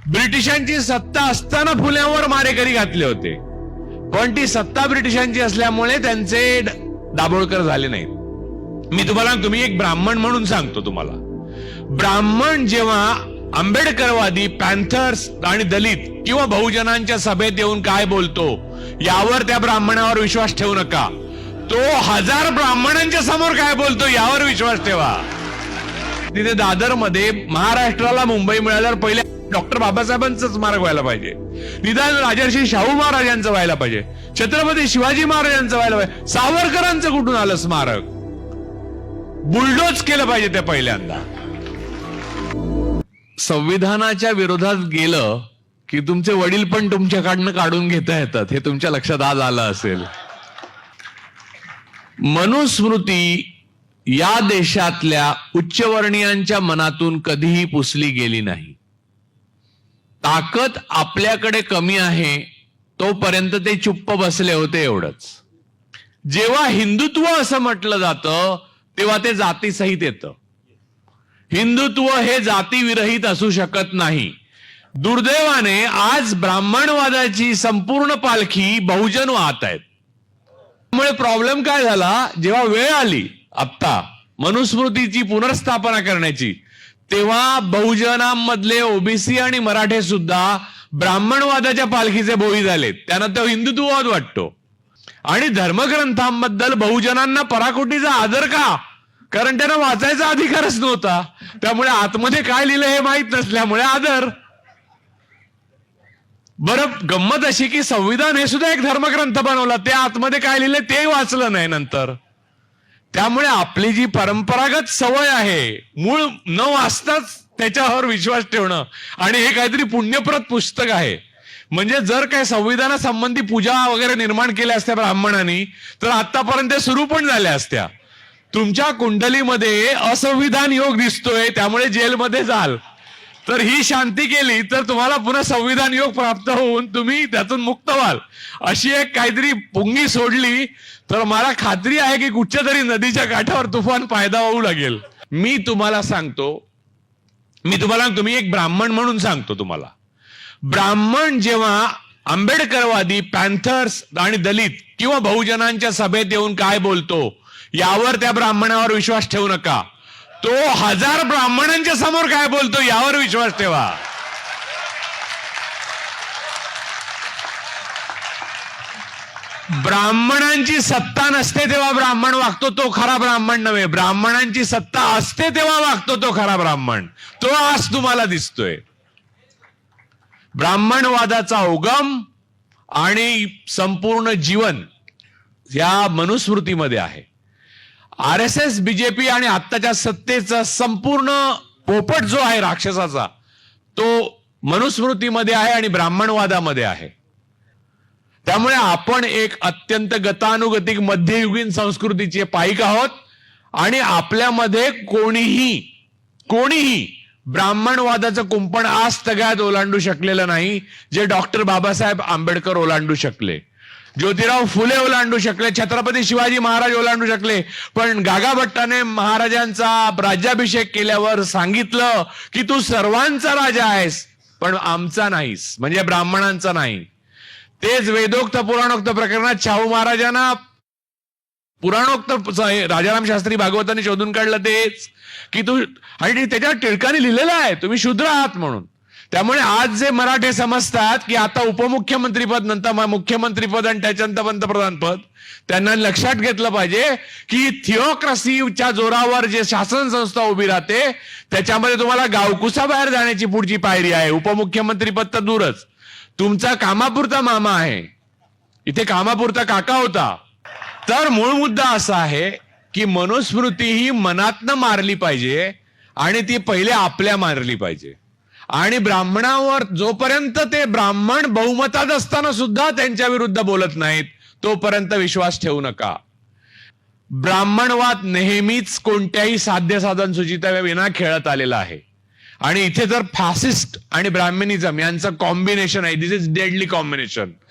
ब्रिटिशांची सत्ता असताना फुल्यांवर मारेकरी घातले होते, पण ती सत्ता ब्रिटिशांची असल्यामुळे त्यांचे दाभोळकर झाले नाहीत. मी तुम्हाला, तुम्ही एक ब्राह्मण म्हणून सांगतो तुम्हाला, ब्राह्मण जेव्हा आंबेडकरवादी, पॅन्थर्स आणि दलित किंवा बहुजनांच्या सभेत येऊन काय बोलतो यावर त्या ब्राह्मणावर विश्वास ठेवू नका. तो 1000 ब्राह्मणांच्या समोर काय बोलतो यावर विश्वास ठेवा. तिथे दादर मध्ये महाराष्ट्राला मुंबई मिळाल्यावर पहिले डॉक्टर बाबासाहेबांचं स्मारक व्हायला पाहिजे, निदान राजर्षी शाहू महाराजांचं व्हायला पाहिजे, छत्रपती शिवाजी महाराजांचं व्हायला पाहिजे. सावरकरांचं कुठून आलं स्मारक? बुलडोज केलं पाहिजे ते पहिल्यांदा. संविधानाच्या विरोधात गेलं की तुमचे वडील पण तुमच्याकडनं काढून घेता येतात, हे तुमच्या लक्षात आज आलं असेल. मनुस्मृती या देशातल्या उच्चवर्णीयांच्या मनातून कधीही पुसली गेली नाही. ताकद आपल्याकडे कमी आहे तोपर्यंत ते चुप्प बसले होते, एवढंच. जेव्हा हिंदुत्व असं म्हटलं जातं तेव्हा ते जातीसहित येतं. हिंदुत्व हे जातीविरहित असू शकत नाही. दुर्दैवाने आज ब्राह्मणवादाची संपूर्ण पालखी बहुजन वाहत आहेत. त्यामुळे प्रॉब्लेम काय झाला, जेव्हा वेळ आली आत्ता मनुस्मृतीची पुनर्स्थापना करण्याची, तेव्हा बहुजनांमधले ओबीसी आणि मराठे सुद्धा ब्राह्मणवादाच्या पालखीचे भोई झालेत. त्यांना तो हिंदुत्ववाद वाटतो. आणि धर्मग्रंथांबद्दल बहुजनांना पराकोटीचा आदर का? कारण त्यांना वाचायचा अधिकारच नव्हता. त्यामुळे आतमध्ये काय लिहिलं हे माहित नसल्यामुळे आदर. बरं, गंमत अशी की संविधान हे सुद्धा एक धर्मग्रंथ बनवला, ते आतमध्ये काय लिहिले ते वाचलं नाही नंतर. त्यामुळे आपली जी परंपरागत सवय आहे, मूळ न वाचताच त्याच्यावर विश्वास ठेवणं, आणि हे काहीतरी पुण्यप्रत पुस्तक आहे. म्हणजे जर काही संविधानासंबंधी पूजा वगैरे निर्माण केल्या असत्या ब्राह्मणांनी तर आतापर्यंत सुरू पण झाल्या असत्या. तुमच्या कुंडलीमध्ये असंविधान योग दिसतोय, त्यामुळे जेलमध्ये जाल. तर ही शांती केली तर तुम्हाला पुन्हा संविधान योग प्राप्त होऊन तुम्ही त्यातून मुक्त व्हाल. अशी एक काहीतरी पुंगी सोडली तर मला खात्री आहे की कुठच्या तरी नदीच्या काठावर तुफान फायदा होऊ लागेल. मी तुम्हाला सांगतो, तुम्ही एक ब्राह्मण म्हणून सांगतो तुम्हाला, ब्राह्मण जेव्हा आंबेडकरवादी, पॅन्थर्स आणि दलित किंवा बहुजनांच्या सभेत येऊन काय बोलतो यावर त्या ब्राह्मणावर विश्वास ठेवू नका. तो 1000 ब्राह्मणांच्या समोर काय बोलतो यावर विश्वास ठेवा. ब्राह्मणांची सत्ता नसते तेव्हा ब्राह्मण वागतो तो खरा ब्राह्मण नव्हे. ब्राह्मणांची सत्ता असते तेव्हा वागतो तो खरा ब्राह्मण. तो आज तुम्हाला दिसतोय. ब्राह्मणवादाचा उगम आणि संपूर्ण जीवन या मनुस्मृतीमध्ये आहे. RSS, बीजेपी आणि आत्ताच्या सत्तेचा संपूर्ण पोपट जो आहे राक्षसाचा, तो मनुस्मृतीमध्ये आहे आणि ब्राह्मणवादामध्ये आहे. त्यामुळे आपण एक अत्यंत गतानुगतिक मध्ययुगीन संस्कृतीचे पाईक आहोत आणि आपल्यामध्ये कोणीही ब्राह्मणवादाचं कुंपण आज तगायत ओलांडू शकलेलं नाही, जे डॉक्टर बाबासाहेब आंबेडकर ओलांडू शकले, ज्योतिराव फुले ओलांडू शकले, छत्रपती शिवाजी महाराज ओलांडू शकले. पण गागाभट्टाने महाराजांचा राज्याभिषेक केल्यावर सांगितलं की तू सर्वांचा राजा आहेस पण आमचा नाहीस, म्हणजे ब्राह्मणांचा नाही. तेच वेदोक्त पुराणोक्त प्रकरणात शाहू महाराजांना पुराणोक्त राजाराम शास्त्री भागवतांनी शोधून काढलं तेच की तू, आणि त्याच्यावर टिळकाने लिहिलेलं आहे तुम्ही शूद्र आहात म्हणून. त्यामुळे आज जे मराठे समजतात की आता उपमुख्यमंत्रीपद नंतर मुख्यमंत्रीपद आणि त्याच्यानंतर पंतप्रधान पद, त्यांना लक्षात घेतलं पाहिजे की थिओक्रसीच्या जोरावर जे शासन संस्था उभी राहते त्याच्यामध्ये तुम्हाला गावकुसा बाहेर जाण्याची पुढची पायरी आहे. उपमुख्यमंत्रीपद तर दूरच, तुमचा कामापुरता मामा आहे, इथे कामापुरता काका होता. तर मूळ मुद्दा असा आहे की मनुस्मृती ही मनातनं मारली पाहिजे आणि ती पहिले आपल्या मारली पाहिजे. आणि ब्राह्मणावर जोपर्यंत ते ब्राह्मण बहुमतात असताना सुद्धा त्यांच्या विरुद्ध बोलत नाहीत तोपर्यंत विश्वास ठेवू नका. ब्राह्मणवाद नेहमीच कोणत्याही साध्य साधन सुचिताविना खेळत आलेला आहे. आणि इथे तर फॅसिस्ट आणि ब्राह्मणिझम यांचं कॉम्बिनेशन आहे. दिस इज डेडली कॉम्बिनेशन.